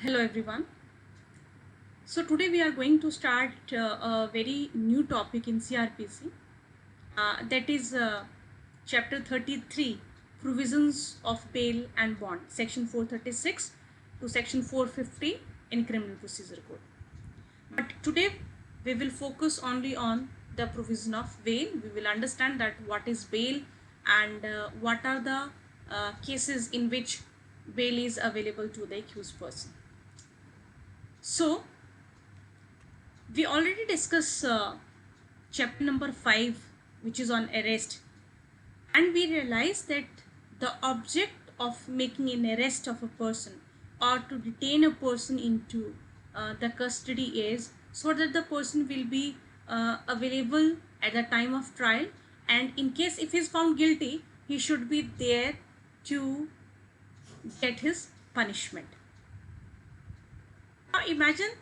Hello everyone. So today we are going to start a very new topic in CRPC, that is chapter 33, provisions of bail and bond, section 436 to section 450 in criminal procedure code. But today we will focus only on the provision of bail. We will understand that what is bail and what are the cases in which bail is available to the accused person. So we already discussed chapter number 5, which is on arrest, and we realized that the object of making an arrest of a person or to detain a person into the custody is so that the person will be available at the time of trial, and in case if he is found guilty, he should be there to get his punishment. Now imagine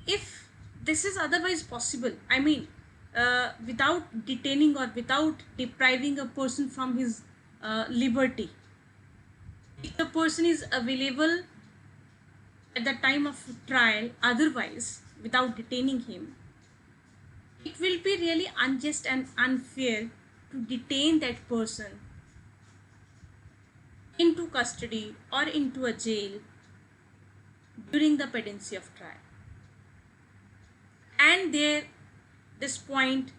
if this is otherwise possible, I mean without detaining or without depriving a person from his liberty, if the person is available at the time of trial otherwise without detaining him, it will be really unjust and unfair to detain that person into custody or into a jail during the pendency of trial. And this point,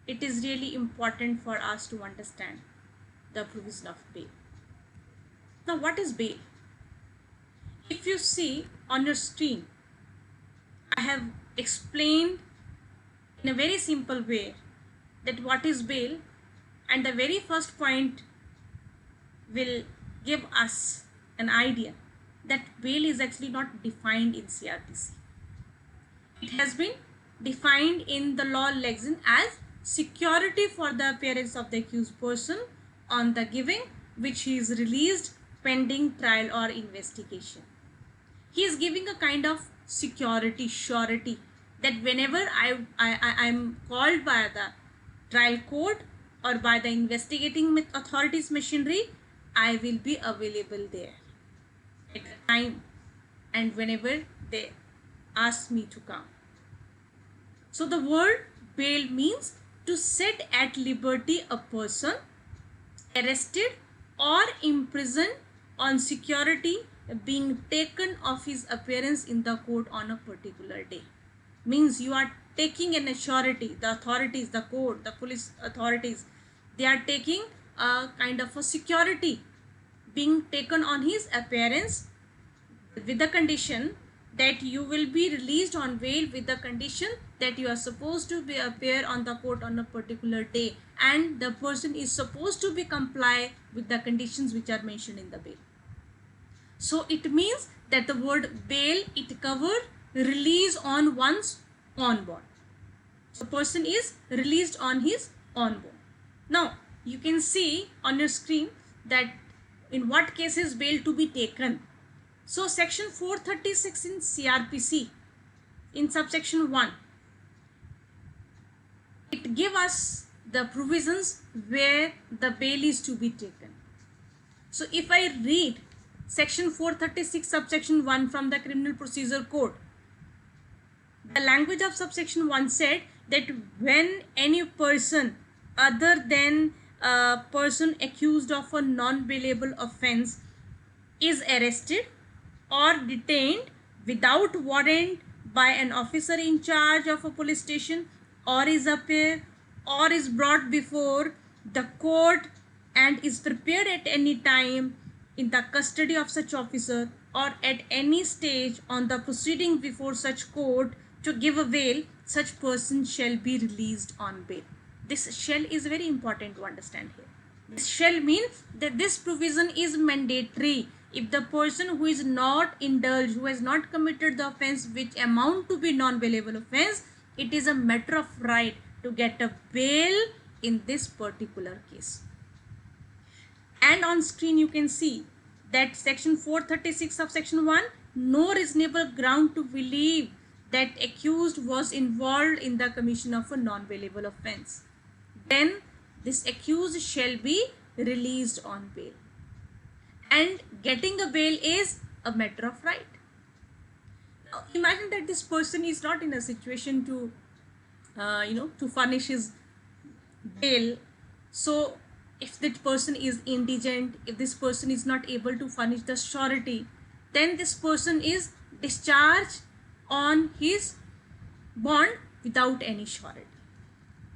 it is really important for us to understand the provision of bail. Now, what is bail? If you see on your screen, I have explained in a very simple way that what is bail, and the very first point will give us an idea that bail is actually not defined in CRPC. It has been defined in the law lexicon as security for the appearance of the accused person on the giving which he is released pending trial or investigation. He is giving a kind of security, surety, that whenever I'm called by the trial court or by the investigating authorities machinery, I will be available there at the time and whenever they ask me to come. So the word bail means to set at liberty a person arrested or imprisoned on security being taken of his appearance in the court on a particular day. Means you are taking an surety, the authorities, the court, the police authorities, they are taking a kind of a security being taken on his appearance with the condition that you will be released on bail, with the condition that you are supposed to be appear on the court on a particular day, and the person is supposed to be comply with the conditions which are mentioned in the bail. So it means that the word bail, it covers release on one's on bond. So person is released on his on bond. Now you can see on your screen that in what cases bail to be taken. So section 436 in CRPC, in subsection 1, it gives us the provisions where the bail is to be taken. So if I read section 436 subsection 1 from the criminal procedure code, the language of subsection 1 said that when any person other than a person accused of a non-bailable offense is arrested or detained without warrant by an officer in charge of a police station, or is appear or is brought before the court and is prepared at any time in the custody of such officer or at any stage on the proceeding before such court to give a bail, such person shall be released on bail. This shall is very important to understand here. This shall means that this provision is mandatory. If the person who is not indulged, who has not committed the offense which amount to be non-bailable offense, it is a matter of right to get a bail in this particular case. And on screen you can see that section 436 of section 1, no reasonable ground to believe that accused was involved in the commission of a non-bailable offense, then this accused shall be released on bail. And getting a bail is a matter of right. Imagine that this person is not in a situation to to furnish his bail. So if that person is indigent, if this person is not able to furnish the surety, then this person is discharged on his bond without any surety.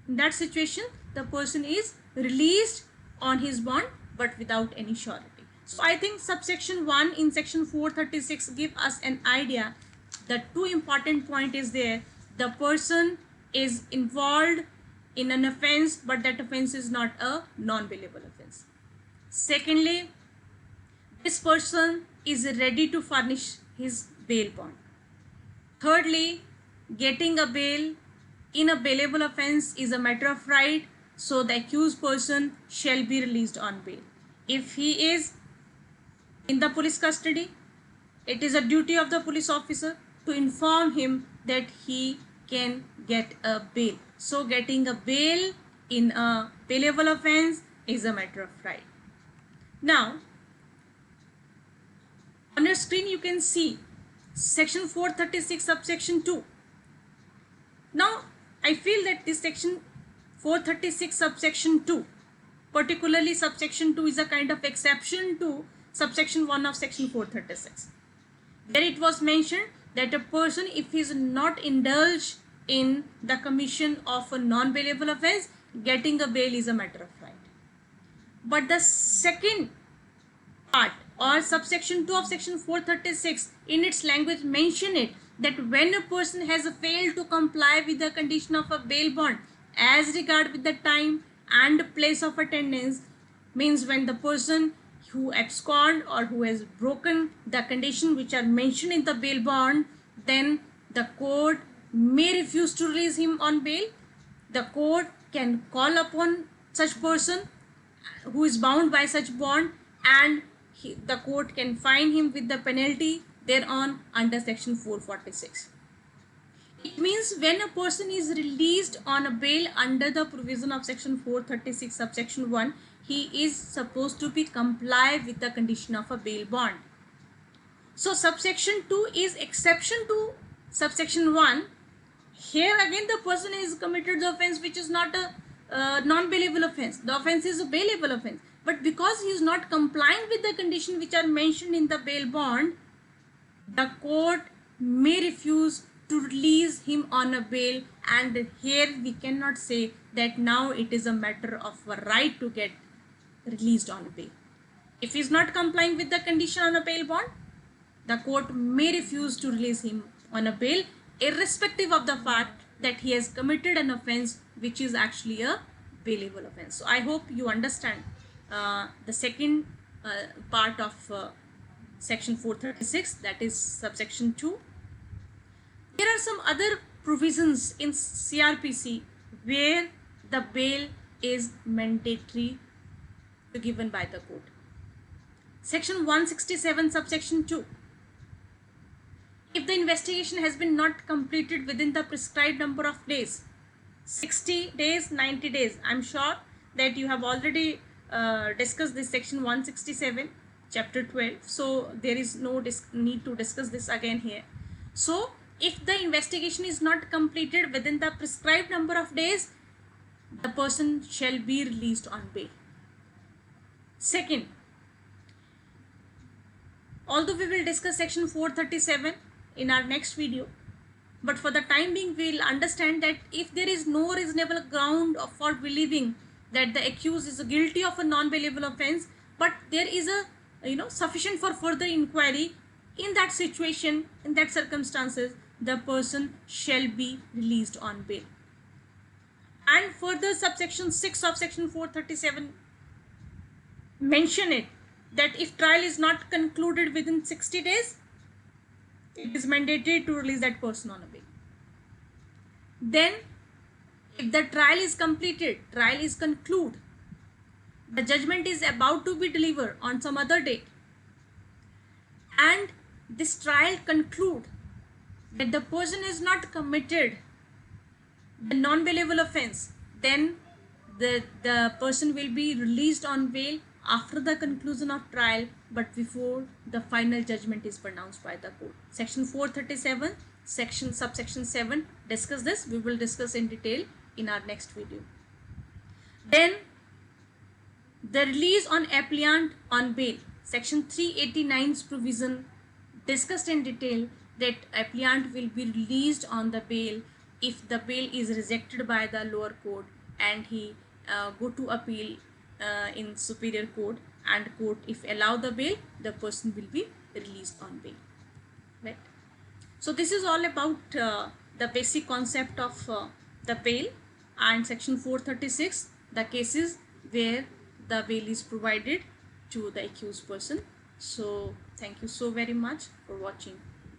In that situation, the person is released on his bond but without any surety. So I think subsection 1 in section 436 give us an idea. The two important point is there. The person is involved in an offense, but that offense is not a non-bailable offense. Secondly, this person is ready to furnish his bail bond. Thirdly, getting a bail in a bailable offense is a matter of right, so the accused person shall be released on bail. If he is in the police custody, it is a duty of the police officer to inform him that he can get a bail. So getting a bail in a bailable offense is a matter of right. Now, on your screen you can see section 436 subsection 2. Now, I feel that this section 436 subsection 2, particularly subsection 2, is a kind of exception to subsection 1 of section 436. There it was mentioned that a person, if he is not indulged in the commission of a non-bailable offense, getting a bail is a matter of right. But the second part or subsection 2 of section 436 in its language mention it that when a person has failed to comply with the condition of a bail bond as regard with the time and place of attendance, means when the person who abscond or who has broken the condition which are mentioned in the bail bond, then the court may refuse to release him on bail. The court can call upon such person who is bound by such bond, and the court can fine him with the penalty thereon under section 446. It means when a person is released on a bail under the provision of section 436 subsection 1, he is supposed to be comply with the condition of a bail bond. So subsection 2 is exception to subsection 1. Here again the person has committed the offense which is not a non-bailable offense. The offense is a bailable offense. But because he is not complying with the conditions which are mentioned in the bail bond, the court may refuse to release him on a bail, and here we cannot say that now it is a matter of a right to get released on a bail. If he is not complying with the condition on a bail bond, the court may refuse to release him on a bail irrespective of the fact that he has committed an offense which is actually a bailable offense. So I hope you understand the second part of section 436, that is subsection 2. There are some other provisions in CRPC where the bail is mandatory to given by the court. Section 167 subsection 2. If the investigation has been not completed within the prescribed number of days, 60 days, 90 days, I'm sure that you have already discussed this section 167 chapter 12, so there is no need to discuss this again here. So if the investigation is not completed within the prescribed number of days, the person shall be released on bail. Second, although we will discuss section 437 in our next video, but for the time being we will understand that if there is no reasonable ground for believing that the accused is guilty of a non-bailable offense, but there is a sufficient for further inquiry, in that situation, in that circumstances, the person shall be released on bail. And further subsection 6 of section 437 mention it that if trial is not concluded within 60 days, it is mandatory to release that person on a bail. Then if the trial is completed, trial is concluded, the judgment is about to be delivered on some other date, and this trial conclude that the person is not committed the non-bailable offense, then the person will be released on bail after the conclusion of trial but before the final judgment is pronounced by the court. Section 437 subsection 7 discuss this. We will discuss in detail in our next video. Then the release on appellant on bail. Section 389's provision discussed in detail that appellant will be released on the bail if the bail is rejected by the lower court and he go to appeal in superior court, and court if allow the bail, the person will be released on bail. Right. So this is all about the basic concept of the bail, and section 436, the cases where the bail is provided to the accused person. So thank you so very much for watching.